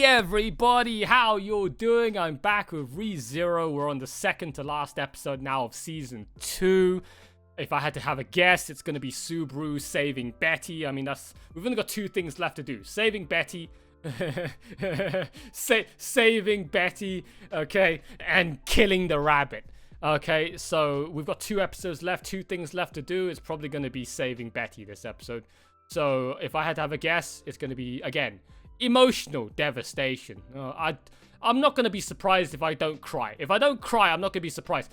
Hey everybody, how you doing? I'm back with ReZero. We're on the second to last episode now of season 2. If I had to have a guess, it's gonna be Subaru saving Betty. I mean, we've only got 2 things left to do. Saving Betty, saving Betty, okay, and killing the rabbit. Okay, so we've got 2 episodes left, 2 things left to do. It's probably gonna be saving Betty this episode. So if I had to have a guess, it's gonna be, again, emotional devastation. I'm not going to be surprised if I don't cry. If I don't cry, I'm not going to be surprised.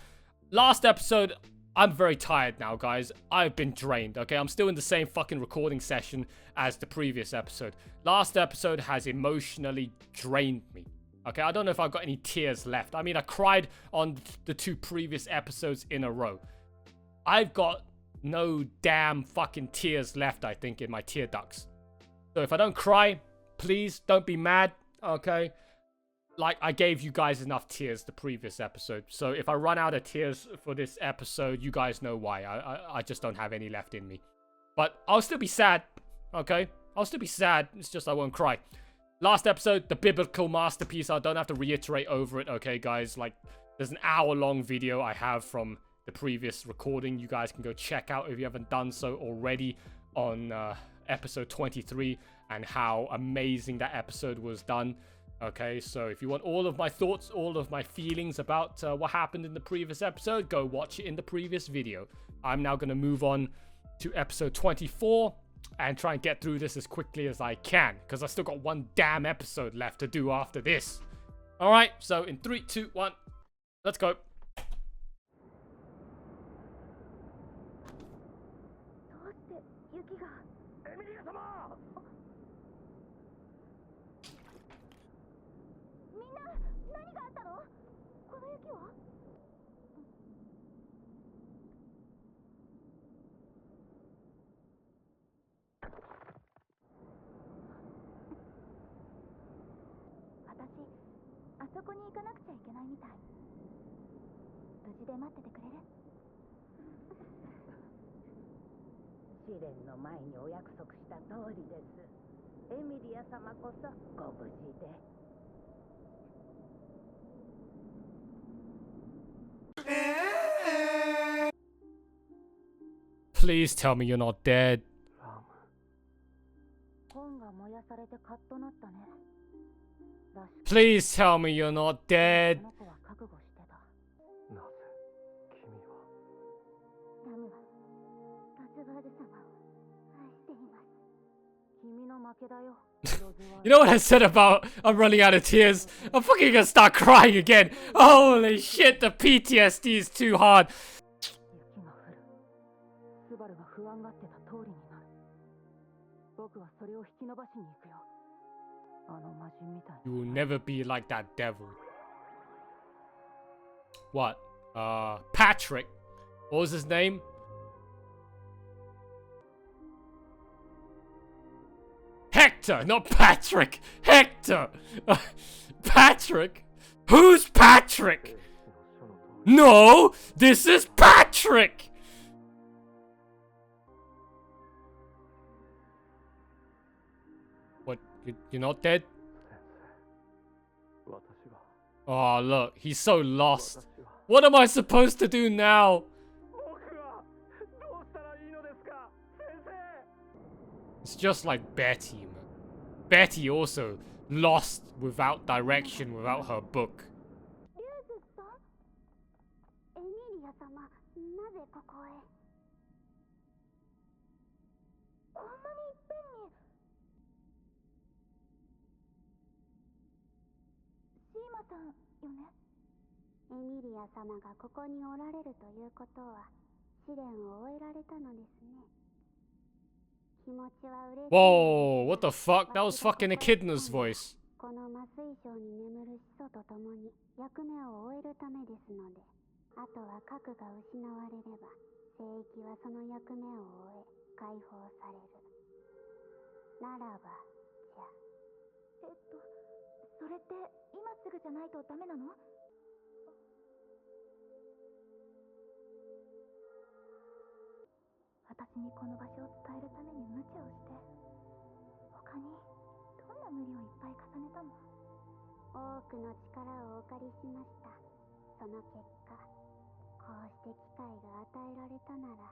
Last episode, I'm very tired now, guys. I've been drained, okay? I'm still in the same fucking recording session as the previous episode. Last episode has emotionally drained me, okay? I don't know if I've got any tears left. I mean, I cried on the 2 previous episodes in a row. I've got no damn fucking tears left, I think, in my tear ducts. So if I don't cry, please don't be mad, okay? Like, I gave you guys enough tears the previous episode. So if I run out of tears for this episode, you guys know why. I just don't have any left in me. But I'll still be sad, okay? I'll still be sad. It's just I won't cry. Last episode, the biblical masterpiece. I don't have to reiterate over it, okay, guys? Like, there's an hour-long video I have from the previous recording. You guys can go check out if you haven't done so already on episode 23. And how amazing that episode was done. Okay, so if you want all of my thoughts, all of my feelings about what happened in the previous episode, go watch it in the previous video. I'm now going to move on to episode 24 and try and get through this as quickly as I can, because I still got 1 damn episode left to do after this. Alright, so in 3, 2, 1, let's go. Please tell me you're not dead. Please tell me you're not dead. You know what I said about I'm running out of tears? I'm fucking gonna start crying again. Holy shit, the PTSD is too hard. You will never be like that devil. What? Patrick. What was his name? Hector, not Patrick. Hector. Patrick? Who's Patrick? No, this is Patrick. What? You're not dead? Oh, look, he's so lost. What am I supposed to do now? It's just like Betty, man. Betty also lost without direction, without her book. Whoa, what the fuck? That was fucking Echidna's voice. の力をお借りしました。その結果、こうして機会が与えられたなら、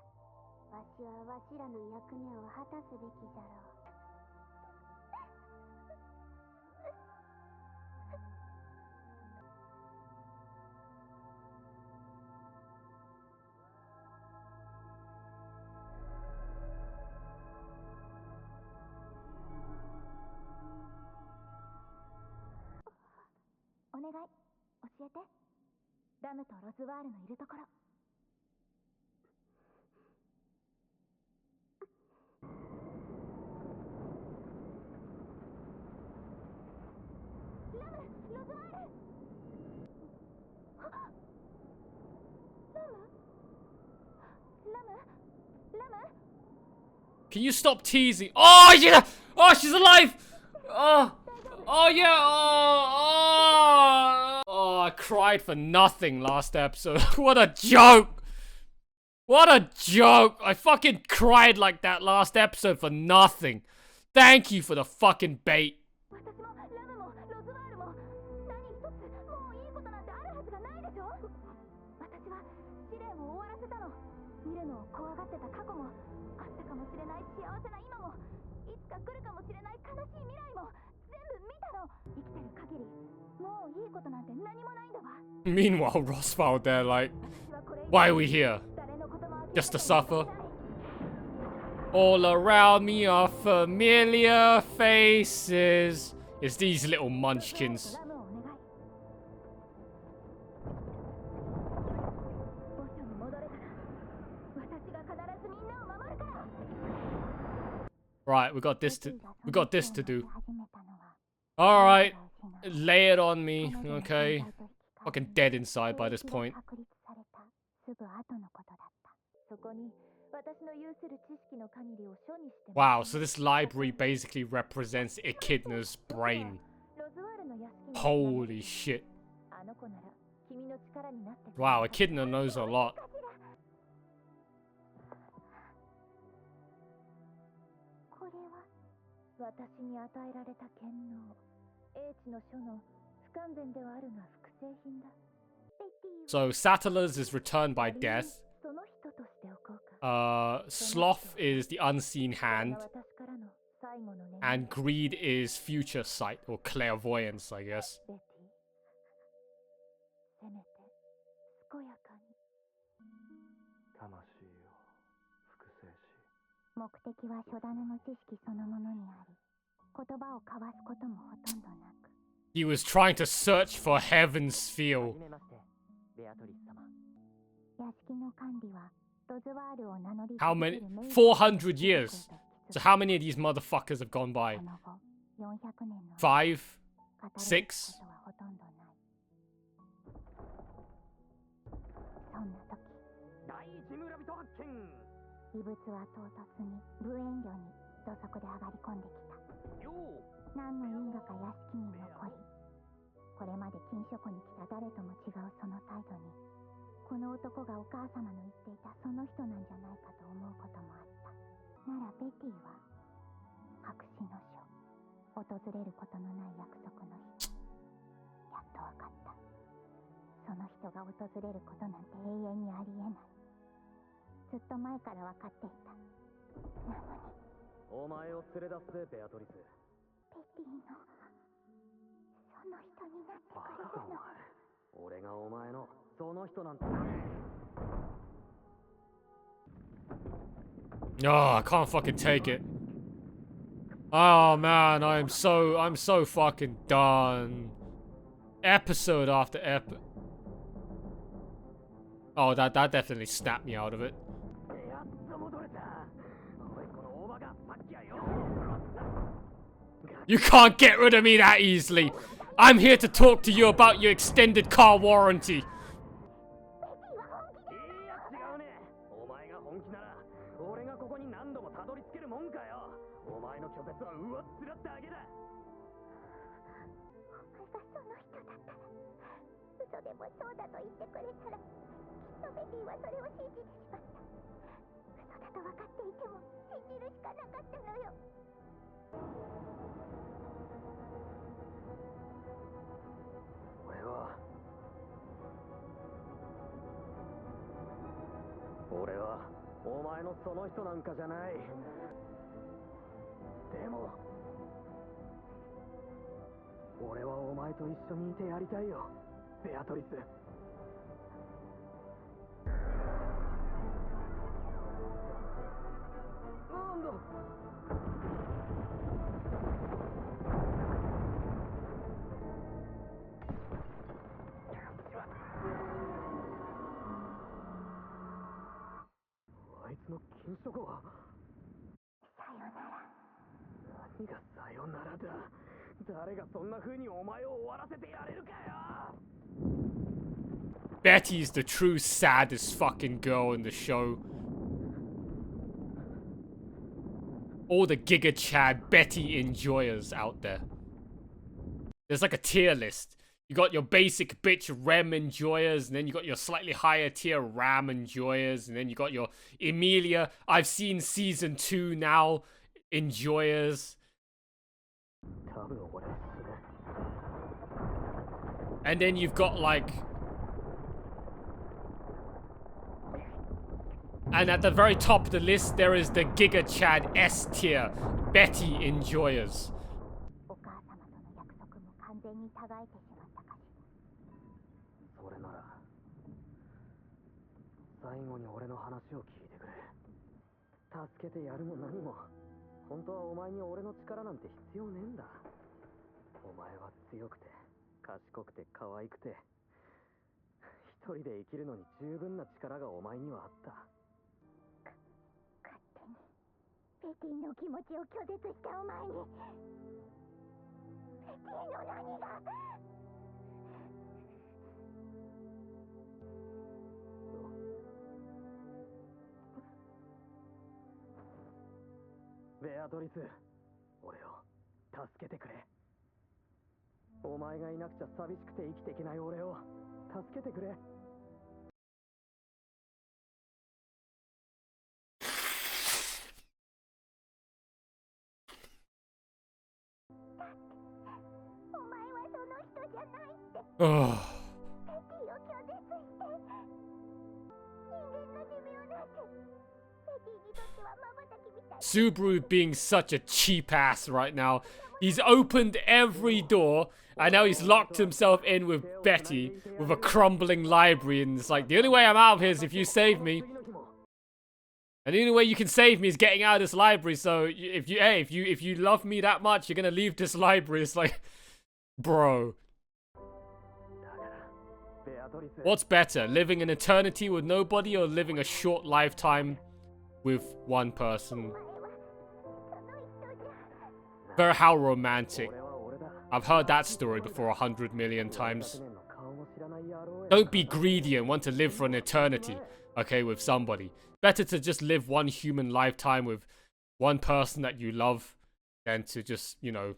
わしはわしらの役目を果たすべきじゃろう。お願い、教えて。ラムとロズワールのいるところ。ラム、ロズワール。ラム、ラム、ラム。 Can you stop teasing? Oh yeah! Oh, she's alive! Oh, oh yeah! Oh, I cried for nothing last episode. What a joke! What a joke! I fucking cried like that last episode for nothing. Thank you for the fucking bait. 私もラムもロズワールも何一つもういいことなんてあるはずがないでしょ。私は試練を終わらせたの。見るのを怖がってた過去も、あったかもしれない幸せな今も、いつか来るかもしれない悲しい未来も全部見たの。生きてる限りもういいことなんて何もないんだわ。 Meanwhile, Roswell there like, why are we here? Just to suffer? All around me are familiar faces. It's these little munchkins. Right, we got this to do. Alright. Lay it on me, okay? Fucking dead inside by this point. Wow, so this library basically represents Echidna's brain. Holy shit. Wow, Echidna knows a lot. So Sattler's is returned by death. Sloth is the unseen hand. And greed is future sight or clairvoyance, I guess. He was trying to search for heaven's feel. How many? 400 years. So how many of these motherfuckers have gone by? 5? 6? Oh, I can't fucking take it. Oh man, I'm so fucking done. Episode after episode. Oh, that definitely snapped me out of it. You can't get rid of me that easily. I'm here to talk to you about your extended car warranty. お前のその人なんかじゃない。でも俺はお前と一緒にいてやりたいよ、ベアトリス。なんだ。あいつの金色は。さよなら。何がさよならだ。誰がそんな風にお前を終わらせてやれるかよ。 Betty is the true saddest fucking girl in the show. All the Giga Chad Betty enjoyers out there. There's like a tier list. You got your basic bitch Rem enjoyers, and then you got your slightly higher tier Ram enjoyers, and then you got your Emilia, I've seen season 2 now, enjoyers. And then you've got like... And at the very top of the list, there is the Giga Chad S tier, Betty enjoyers. お母様との約束も完全に違えてしまったかしら。それなら最後に俺の話を聞いてくれ。助けてやるも何も本当はお前に俺の力なんて必要ねえんだ。お前は強くて賢くて可愛くて一人で生きるのに十分な力がお前にはあった。勝手にベティの気持ちを拒絶したお前にベティの何が。ベアトリス、俺を助けてくれ。お前がいなくちゃ寂しくて生きていけない俺を助けてくれ。お前はその人じゃないって。 Ugh. ベティを拒絶して人間の寿命なんてベティにとっては瞬きみたい。 Subaru being such a cheap ass right now. He's opened every door, and now he's locked himself in with Betty with a crumbling library, and it's like, the only way I'm out of here is if you save me. And the only way you can save me is getting out of this library. So if you love me that much, you're gonna leave this library. It's like, bro. What's better, living an eternity with nobody or living a short lifetime with one person? Very how romantic. I've heard that story before 100 million times. Don't be greedy and want to live for an eternity, okay, with somebody. Better to just live one human lifetime with one person that you love than to just, you know,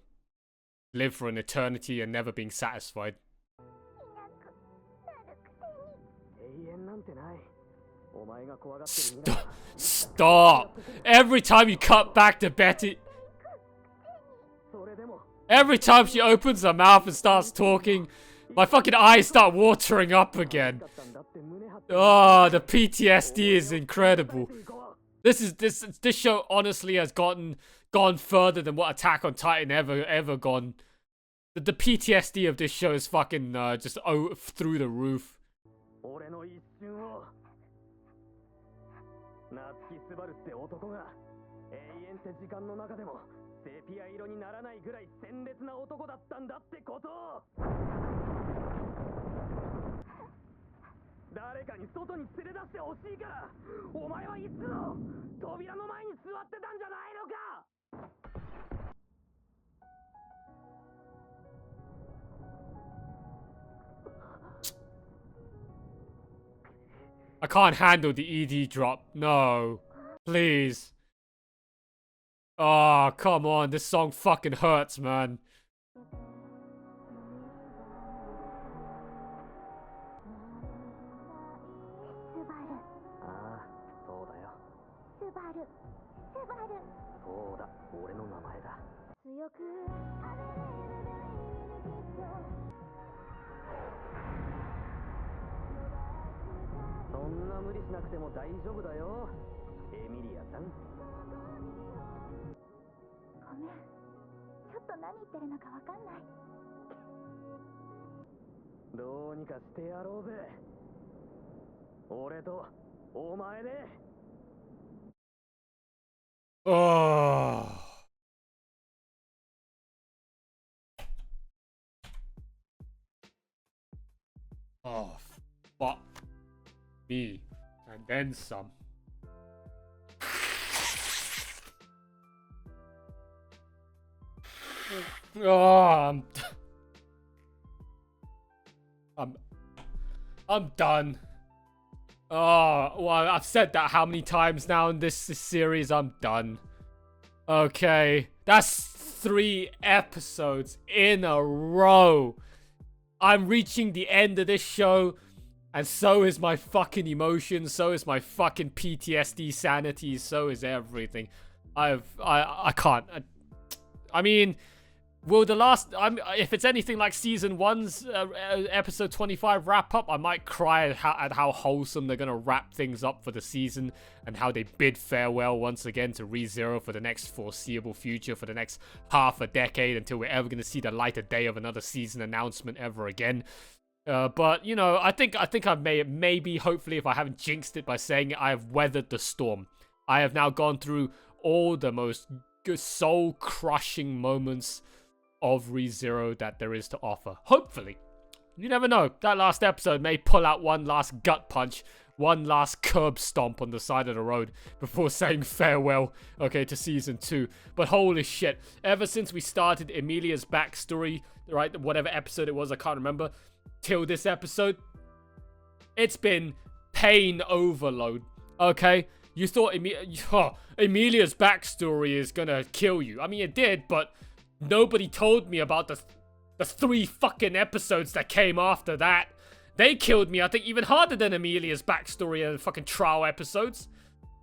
live for an eternity and never being satisfied. Stop! Every time you cut back to Betty... Every time she opens her mouth and starts talking, my fucking eyes start watering up again. Oh, the PTSD is incredible. This show honestly has gone further than what Attack on Titan ever gone. The PTSD of this show is fucking just through the roof. セピア色にならないぐらい鮮烈な男だったんだってことを。誰かに外に連れ出してほしいから、お前はいつも扉の前に座ってたんじゃないのか。I can't handle the ED drop. No. Please. Oh, come on. This song fucking hurts, man. エミリアさん。ごめん、ちょっと何言ってるのかわかんない。どうにかしてやろうぜ。俺とお前で。Oh. Oh, fuck me. And then some. Oh, I'm done. Oh, well, I've said that how many times now in this series. I'm done. Okay, that's 3 episodes in a row. I'm reaching the end of this show, and so is my fucking emotions, so is my fucking PTSD sanity, so is everything. I can't. I mean, will the last... if it's anything like Season 1's episode 25 wrap-up, I might cry at how wholesome they're going to wrap things up for the season and how they bid farewell once again to ReZero for the next foreseeable future, for the next half a decade, until we're ever going to see the light of day of another season announcement ever again. But, you know, I think I've maybe, hopefully, if I haven't jinxed it by saying it, I have weathered the storm. I have now gone through all the most soul-crushing moments of ReZero that there is to offer. Hopefully. You never know. That last episode may pull out one last gut punch, one last curb stomp on the side of the road before saying farewell, okay, to Season 2. But holy shit, ever since we started Emilia's backstory, right, whatever episode it was, I can't remember, till this episode, it's been pain overload, okay? You thought Emilia's backstory is gonna kill you. I mean, it did, but nobody told me about the 3 fucking episodes that came after that. They killed me, I think, even harder than Emilia's backstory and fucking trial episodes.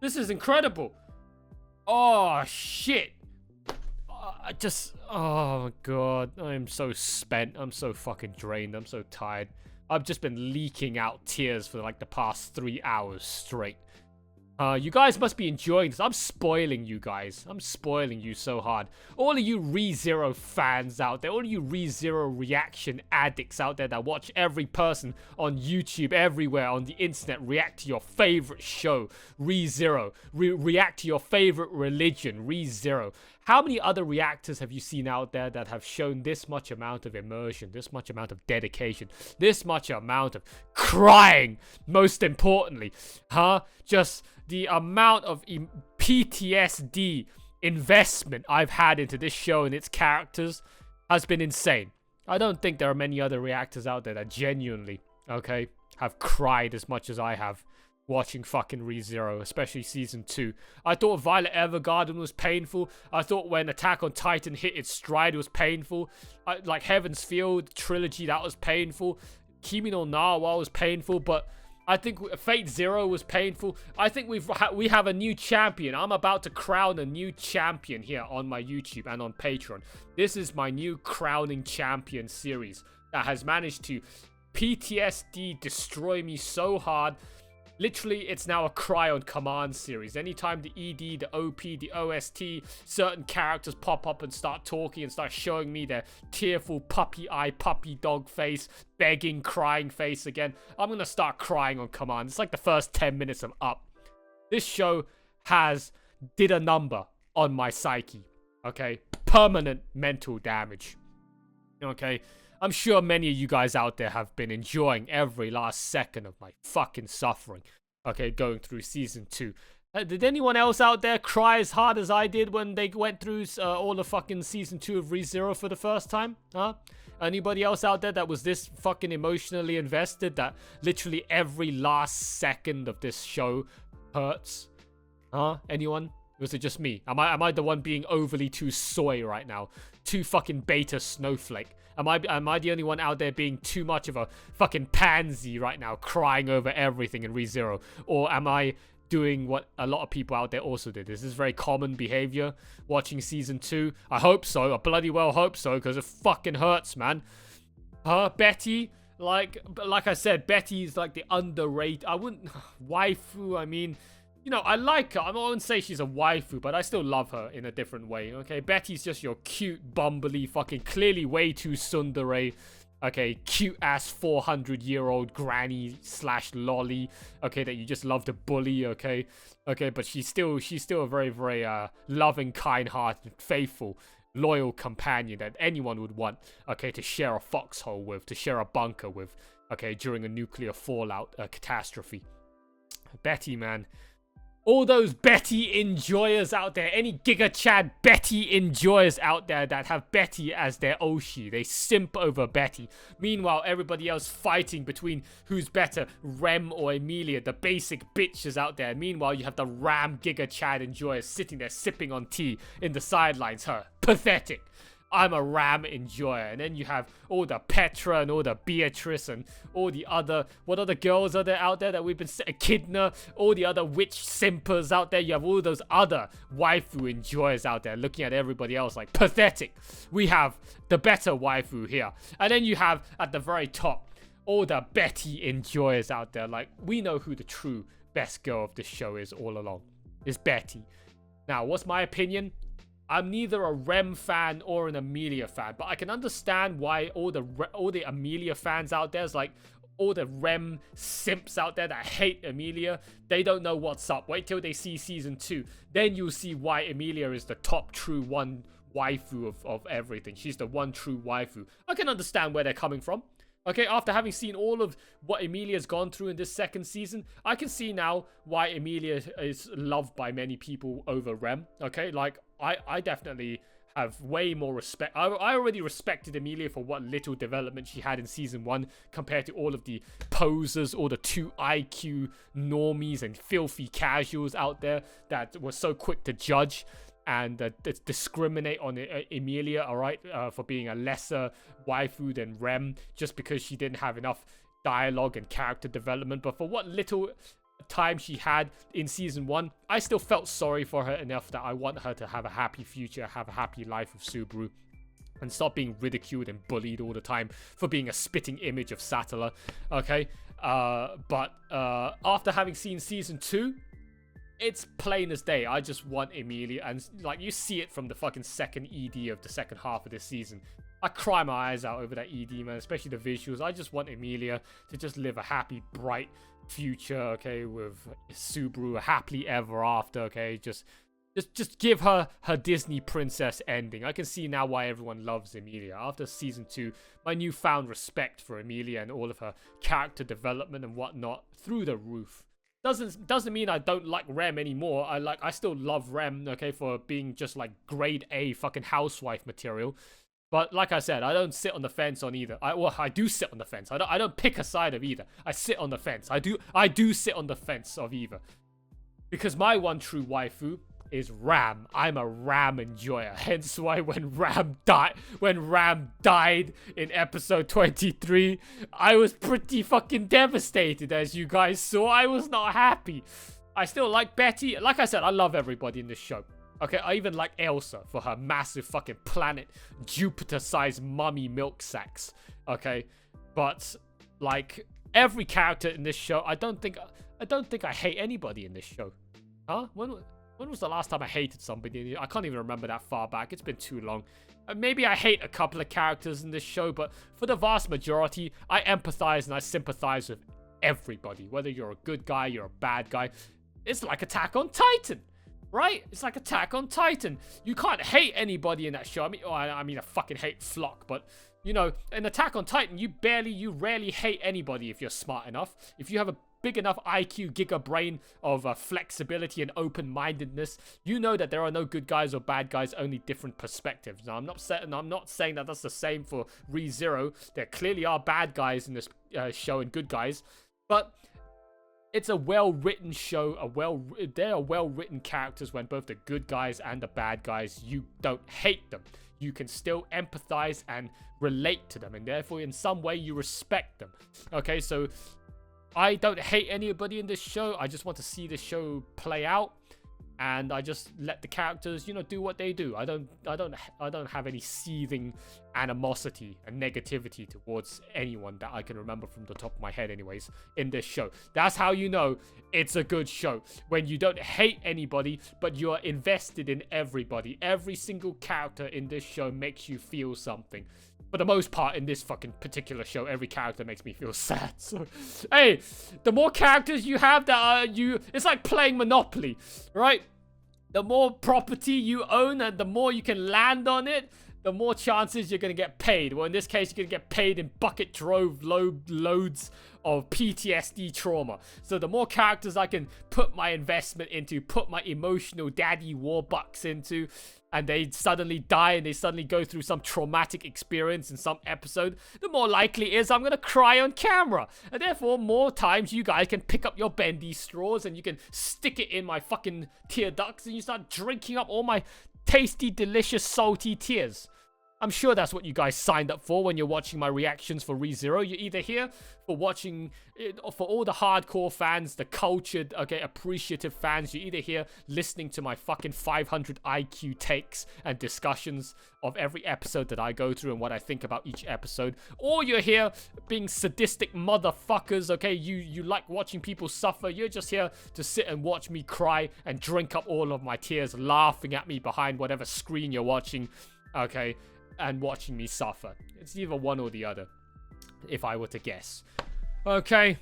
This is incredible. Oh, shit. Oh my god. I'm so spent. I'm so fucking drained. I'm so tired. I've just been leaking out tears for like the past 3 hours straight. You guys must be enjoying this. I'm spoiling you guys. I'm spoiling you so hard. All of you ReZero fans out there, all of you ReZero reaction addicts out there that watch every person on YouTube, everywhere on the internet, react to your favorite show, ReZero. React to your favorite religion, ReZero. How many other reactors have you seen out there that have shown this much amount of immersion, this much amount of dedication, this much amount of crying, most importantly? Just the amount of PTSD investment I've had into this show and its characters has been insane. I don't think there are many other reactors out there that genuinely, okay, have cried as much as I have watching fucking ReZero, especially Season 2. I thought Violet Evergarden was painful. I thought when Attack on Titan hit its stride, it was painful. Like Heaven's Field trilogy, that was painful. Kimi no Na wa was painful, but I think Fate Zero was painful. I think we have a new champion. I'm about to crown a new champion here on my YouTube and on Patreon. This is my new crowning champion series that has managed to PTSD destroy me so hard. Literally, it's now a cry on command series. Anytime the ED, the OP, the OST, certain characters pop up and start talking and start showing me their tearful puppy eye, puppy dog face, begging, crying face again, I'm gonna start crying on command. It's like the first 10 minutes of Up. This show did a number on my psyche, okay? Permanent mental damage, okay? I'm sure many of you guys out there have been enjoying every last second of my fucking suffering, okay, going through Season 2. Did anyone else out there cry as hard as I did when they went through all the fucking Season 2 of ReZero for the first time? Anybody else out there that was this fucking emotionally invested that literally every last second of this show hurts? Anyone? Was it just me? Am I the one being overly too soy right now? Too fucking beta snowflake? Am I the only one out there being too much of a fucking pansy right now, crying over everything in ReZero? Or am I doing what a lot of people out there also did? Is this very common behavior watching Season 2? I hope so. I bloody well hope so, because it fucking hurts, man. Betty, like I said, Betty is like the underrated, I wouldn't, waifu, I mean, you know, I like her. I won't say she's a waifu, but I still love her in a different way, okay? Betty's just your cute, bumbly, fucking clearly way too tsundere, okay, cute-ass 400-year-old granny / lolly, okay, that you just love to bully, okay? Okay, but she's still a very, very loving, kind-hearted, faithful, loyal companion that anyone would want, okay, to share a foxhole with, to share a bunker with, okay, during a nuclear fallout catastrophe. Betty, man. All those Betty enjoyers out there, any Giga Chad Betty enjoyers out there that have Betty as their Oshi, they simp over Betty. Meanwhile, everybody else fighting between who's better, Rem or Emilia, the basic bitches out there. Meanwhile, you have the Ram Giga Chad enjoyers sitting there sipping on tea in the sidelines. Her pathetic. I'm a Ram enjoyer. And then you have all the Petra and all the Beatrice and all the other, what other girls are there out there that we've been, Echidna, all the other witch simpers out there. You have all those other waifu enjoyers out there looking at everybody else like pathetic. We have the better waifu here. And then you have at the very top, all the Betty enjoyers out there. Like, we know who the true best girl of this show is all along. It's Betty. Now, what's my opinion? I'm neither a Rem fan or an Emilia fan, but I can understand why all the Emilia fans out there is like, all the Rem simps out there that hate Emilia, they don't know what's up. Wait till they see season 2. Then you'll see why Emilia is the top true one waifu of everything. She's the one true waifu. I can understand where they're coming from. Okay, after having seen all of what Emilia's gone through in this second season, I can see now why Emilia is loved by many people over Rem. Okay, like, I definitely have way more respect. I already respected Emilia for what little development she had in season 1 compared to all of the posers, all the 2 IQ normies and filthy casuals out there that were so quick to judge and discriminate on Emilia, alright, for being a lesser waifu than Rem, just because she didn't have enough dialogue and character development. But for what little time she had in season 1, I still felt sorry for her enough that I want her to have a happy future, have a happy life with Subaru, and stop being ridiculed and bullied all the time for being a spitting image of Sattler, okay? But after having seen season 2, it's plain as day. I just want Emilia, and like, you see it from the fucking second ED of the second half of this season. I cry my eyes out over that ED, man, especially the visuals. I just want Emilia to just live a happy, bright future, okay, with Subaru, happily ever after, okay? Just give her Disney princess ending. I can see now why everyone loves Emilia. After season 2, my newfound respect for Emilia and all of her character development and whatnot through the roof. Doesn't mean I don't like Rem anymore. I still love Rem, okay, for being just like grade A fucking housewife material. But like I said, I don't sit on the fence on either. I do sit on the fence. I don't pick a side of either. I sit on the fence. I do sit on the fence of either. Because my one true waifu is Ram. I'm a Ram enjoyer. Hence why when Ram died in episode 23, I was pretty fucking devastated, as you guys saw. I was not happy. I still like Betty. Like I said, I love everybody in this show. Okay, I even like Elsa for her massive fucking planet, Jupiter-sized mummy milk sacks. Okay, but like every character in this show, I don't think I hate anybody in this show. Huh? When was the last time I hated somebody? I can't even remember that far back. It's been too long. Maybe I hate a couple of characters in this show, but for the vast majority, I empathize and I sympathize with everybody. Whether you're a good guy, you're a bad guy. It's like Attack on Titan, right? It's like Attack on Titan. You can't hate anybody in that show. I mean, I fucking hate Flock, but you know, in Attack on Titan, you rarely hate anybody if you're smart enough. If you have a big enough IQ, giga brain of flexibility and open-mindedness, you know that there are no good guys or bad guys, only different perspectives. Now, I'm not saying that that's the same for ReZero. There clearly are bad guys in this show and good guys, but it's a well-written show. There are well-written characters when both the good guys and the bad guys, you don't hate them. You can still empathize and relate to them, and therefore, in some way, you respect them. Okay, so I don't hate anybody in this show. I just want to see the show play out. and I just let the characters, you know, do what they do. I don't have any seething animosity and negativity towards anyone that I can remember from the top of my head anyways in this show. That's how you know it's a good show. When you don't hate anybody, but you are invested in everybody. Every single character in this show makes you feel something. For the most part, in this fucking particular show, every character makes me feel sad. So, hey, the more characters you have that are it's like playing Monopoly, right? The more property you own and the more you can land on it, the more chances you're going to get paid. Well, in this case, you're going to get paid in bucket drove loads of PTSD trauma. So the more characters I can put my investment into, put my emotional daddy warbucks into, and they suddenly die and they suddenly go through some traumatic experience in some episode, the more likely it is I'm going to cry on camera. And therefore, more times you guys can pick up your bendy straws and you can stick it in my fucking tear ducts and you start drinking up all my tasty, delicious, salty tears. I'm sure that's what you guys signed up for when you're watching my reactions for ReZero. You're either here for watching it, or for all the hardcore fans, the cultured, okay, appreciative fans. You're either here listening to my fucking 500 IQ takes and discussions of every episode that I go through and what I think about each episode. Or you're here being sadistic motherfuckers, okay? You like watching people suffer. You're just here to sit and watch me cry and drink up all of my tears, laughing at me behind whatever screen you're watching, okay? And watching me suffer. It's either one or the other, if I were to guess. Okay,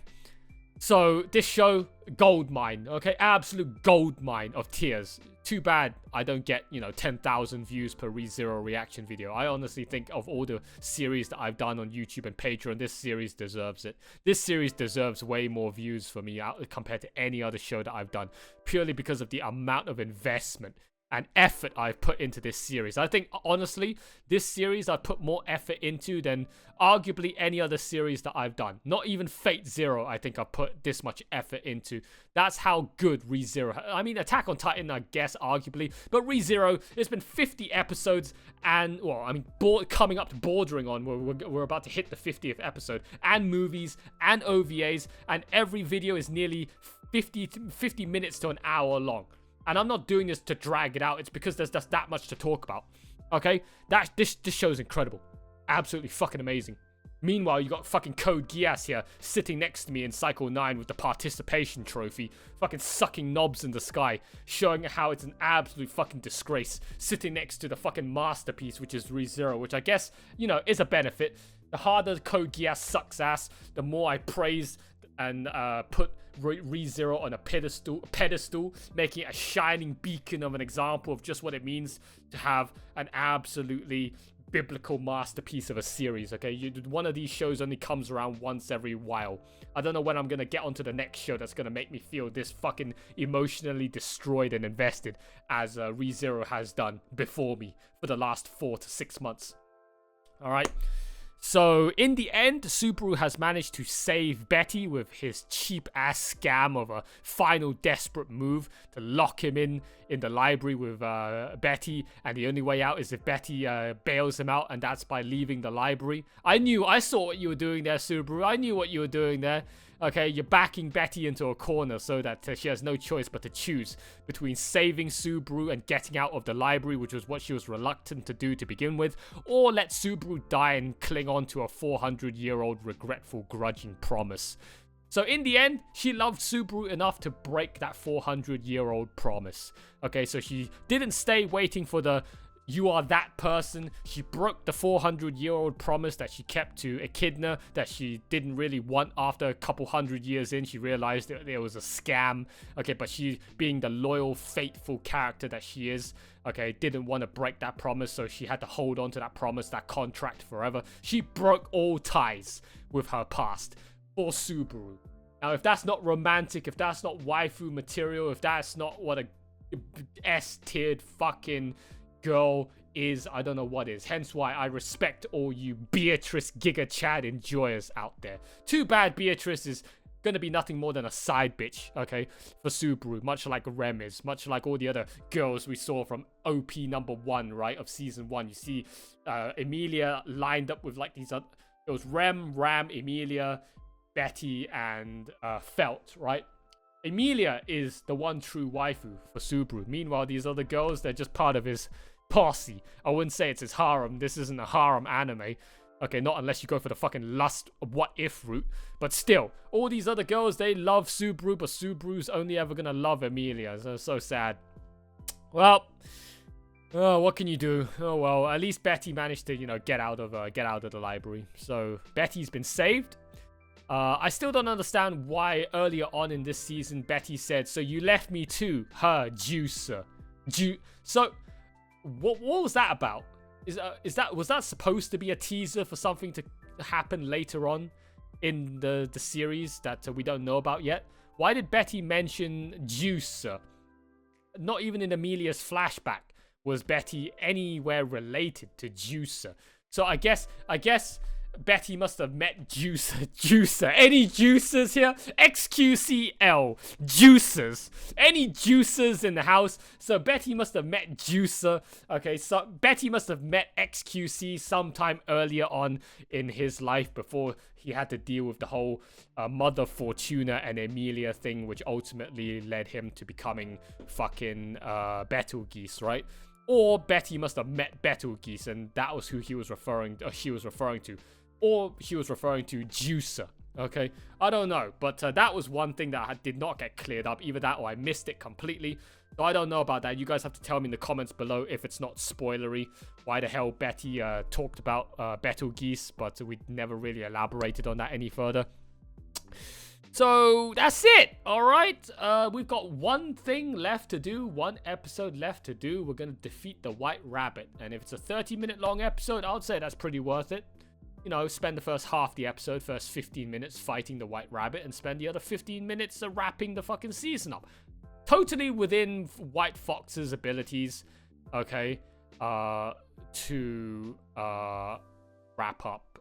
so this show, gold mine, okay? Absolute gold mine of tears. Too bad I don't get, 10,000 views per ReZero reaction video. I honestly think of all the series that I've done on YouTube and Patreon, this series deserves it. This series deserves way more views for me compared to any other show that I've done, purely because of the amount of investment and effort I've put into this series. I think, honestly, this series I've put more effort into than arguably any other series that I've done. Not even Fate Zero, I think I've put this much effort into. That's how good ReZero. I mean, Attack on Titan, I guess, arguably. But ReZero, it's been 50 episodes and, well, I mean, coming up to bordering on, we're about to hit the 50th episode. And movies and OVAs. And every video is nearly 50 minutes to an hour long. And I'm not doing this to drag it out. It's because there's just that much to talk about. Okay? This show is incredible. Absolutely fucking amazing. Meanwhile, you got fucking Code Geass here sitting next to me in Cycle 9 with the participation trophy. Fucking sucking knobs in the sky. Showing how it's an absolute fucking disgrace. Sitting next to the fucking masterpiece, which is ReZero. Which I guess, is a benefit. The harder Code Geass sucks ass, the more I praise and put ReZero on a pedestal, making it a shining beacon of an example of just what it means to have an absolutely biblical masterpiece of a series. Okay, one of these shows only comes around once every while. I don't know when I'm gonna get onto the next show that's gonna make me feel this fucking emotionally destroyed and invested as ReZero has done before me for the last 4 to 6 months. All right. So, in the end, Subaru has managed to save Betty with his cheap-ass scam of a final desperate move to lock him in the library with Betty, and the only way out is if Betty bails him out, and that's by leaving the library. I saw what you were doing there, Subaru. I knew what you were doing there. Okay, you're backing Betty into a corner so that she has no choice but to choose between saving Subaru and getting out of the library, which was what she was reluctant to do to begin with, or let Subaru die and cling on to a 400-year-old regretful, grudging promise. So in the end, she loved Subaru enough to break that 400-year-old promise. Okay, so she didn't stay waiting for the "you are that person." She broke the 400-year-old promise that she kept to Echidna that she didn't really want. After a couple hundred years in, she realized that it was a scam. Okay, but she, being the loyal, faithful character that she is, okay, didn't want to break that promise, so she had to hold on to that promise, that contract forever. She broke all ties with her past for Subaru. Now, if that's not romantic, if that's not waifu material, if that's not what a S-tiered fucking girl is, I don't know what is. Hence why I respect all you Beatrice Giga Chad enjoyers out there. Too bad Beatrice is gonna be nothing more than a side bitch, okay, for Subaru, much like Rem is, much like all the other girls we saw from OP number 1, right, of season 1. You see Emilia lined up with like these other, it was Rem, Ram, Emilia, Betty, and Felt, right? Emilia is the one true waifu for Subaru. Meanwhile, these other girls, they're just part of his posse. I wouldn't say it's his harem. This isn't a harem anime. Okay, not unless you go for the fucking lust what if route. But still, all these other girls, they love Subaru, but Subaru's only ever gonna love Emilia. So sad. Well, oh, what can you do? Oh well, at least Betty managed to, get out of the library. So Betty's been saved. I still don't understand why earlier on in this season Betty said, "So you left me too, her juicer." So what was that about? Was that supposed to be a teaser for something to happen later on in the series that we don't know about yet? Why did Betty mention juicer? Not even in Emilia's flashback was Betty anywhere related to Juicer. So I guess Betty must have met Juicer. Any juicers here? XQCL. Juicers. Any juicers in the house? So Betty must have met Juicer. Okay, so Betty must have met XQC sometime earlier on in his life before he had to deal with the whole Mother Fortuna and Emilia thing, which ultimately led him to becoming fucking Betelgeuse, right? Or Betty must have met Betelgeuse, and that was who she was referring to. Or she was referring to Juicer, okay? I don't know, but that was one thing that did not get cleared up. Either that or I missed it completely. So I don't know about that. You guys have to tell me in the comments below if it's not spoilery. Why the hell Betty talked about Betelgeuse, but we never really elaborated on that any further. So that's it, all right? We've got one thing left to do, one episode left to do. We're going to defeat the White Rabbit. And if it's a 30-minute long episode, I would say that's pretty worth it. Spend the first half of the episode, first 15 minutes fighting the White Rabbit, and spend the other 15 minutes wrapping the fucking season up. Totally within White Fox's abilities, okay, to wrap up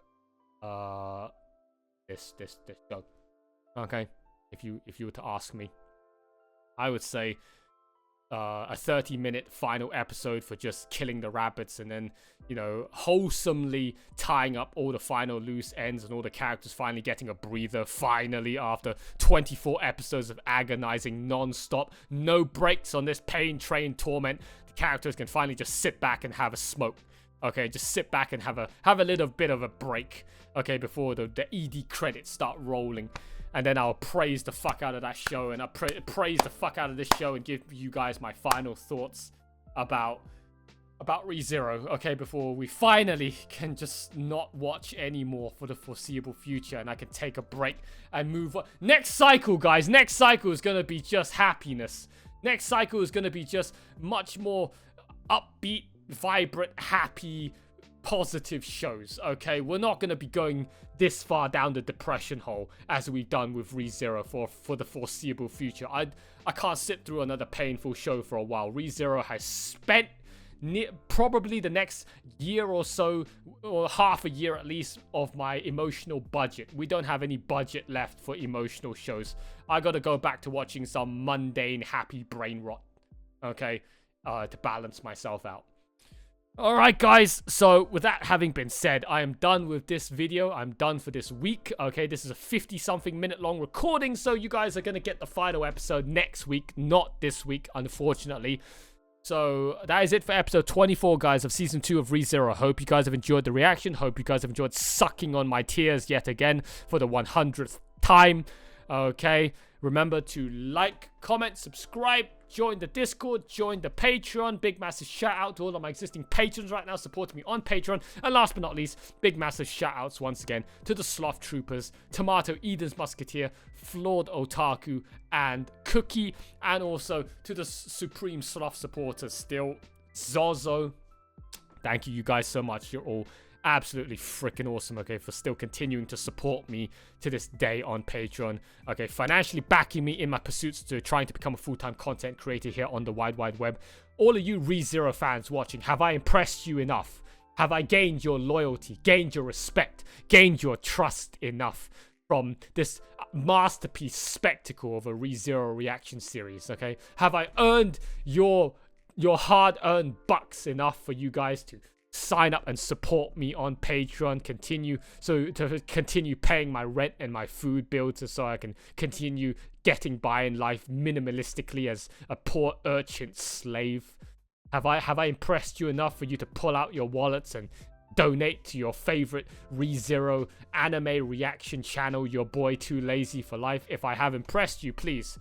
this show. Okay, if you were to ask me, I would say a 30-minute final episode for just killing the rabbits and then, wholesomely tying up all the final loose ends and all the characters finally getting a breather, finally, after 24 episodes of agonizing non-stop, no breaks on this pain train torment. The characters can finally just sit back and have a smoke. Okay, just sit back and have a little bit of a break, okay, before the ED credits start rolling. And then I'll praise the fuck out of that show, and I'll praise the fuck out of this show and give you guys my final thoughts about ReZero, okay, before we finally can just not watch anymore for the foreseeable future, and I can take a break and move on. Next cycle, guys, next cycle is going to be just happiness. Next cycle is going to be just much more upbeat, vibrant, happy, positive shows, okay? We're not going to be going this far down the depression hole as we've done with ReZero for the foreseeable future. I can't sit through another painful show for a while. ReZero has spent probably the next year or so, or half a year at least, of my emotional budget. We don't have any budget left for emotional shows. I gotta go back to watching some mundane, happy brain rot, okay, to balance myself out. Alright guys, so with that having been said, I am done with this video. I'm done for this week, okay? This is a 50-something minute long recording, so you guys are going to get the final episode next week, not this week, unfortunately. So that is it for episode 24, guys, of season 2 of ReZero. Hope you guys have enjoyed the reaction. Hope you guys have enjoyed sucking on my tears yet again for the 100th time, okay? Remember to like, comment, subscribe, join the Discord, join the Patreon. Big massive shout out to all of my existing patrons right now supporting me on Patreon. And last but not least, big massive shout outs once again to the Sloth Troopers, Tomato Eden's Musketeer, Flawed Otaku, and Cookie. And also to the Supreme Sloth supporters still, Zozo. Thank you guys so much. You're all absolutely freaking awesome, okay, for still continuing to support me to this day on Patreon, okay, financially backing me in my pursuits to trying to become a full-time content creator here on the wide web. All of you ReZero fans watching, have I impressed you enough? Have I gained your loyalty, gained your respect, gained your trust enough from this masterpiece spectacle of a ReZero reaction series, okay? Have I earned your hard-earned bucks enough for you guys to sign up and support me on Patreon, to continue paying my rent and my food bills, so I can continue getting by in life minimalistically as a poor urchin slave. Have I impressed you enough for you to pull out your wallets and donate to your favorite ReZero anime reaction channel, Your Boy Too Lazy for Life? If I have impressed you, please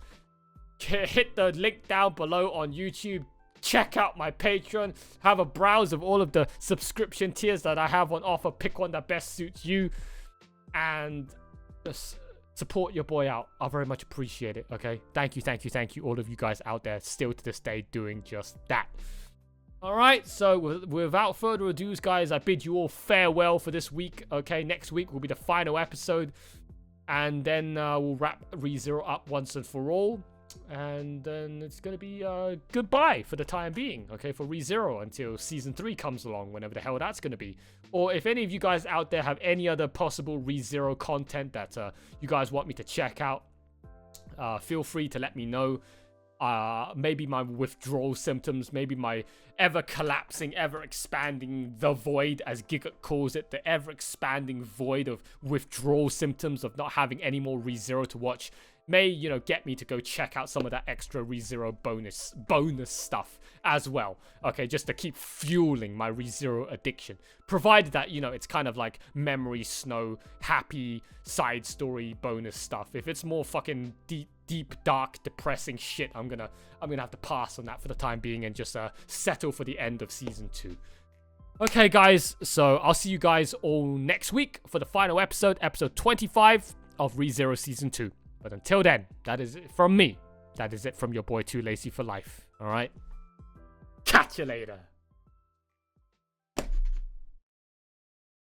hit the link down below on YouTube. Check out my Patreon. Have a browse of all of the subscription tiers that I have on offer. Pick one that best suits you. And just support your boy out. I very much appreciate it, okay? Thank you, all of you guys out there still to this day doing just that. Alright, so without further ado, guys, I bid you all farewell for this week, okay? Next week will be the final episode. And then we'll wrap ReZero up once and for all. And then it's going to be goodbye for the time being, okay, for ReZero until Season 3 comes along, whenever the hell that's going to be. Or if any of you guys out there have any other possible ReZero content that you guys want me to check out, feel free to let me know. Maybe my withdrawal symptoms, maybe my ever-collapsing, ever-expanding the void, as Gigot calls it, the ever-expanding void of withdrawal symptoms of not having any more ReZero to watch, may, you know, get me to go check out some of that extra ReZero bonus stuff as well. Okay, just to keep fueling my ReZero addiction. Provided that, you know, it's kind of like memory snow, happy side story bonus stuff. If it's more fucking deep, dark, depressing shit, I'm gonna have to pass on that for the time being and just settle for the end of Season 2. Okay, guys, so I'll see you guys all next week for the final episode, episode 25 of ReZero Season 2. But until then, that is it from me. That is it from your boy Too Lazy for Life. Alright? Catch you later.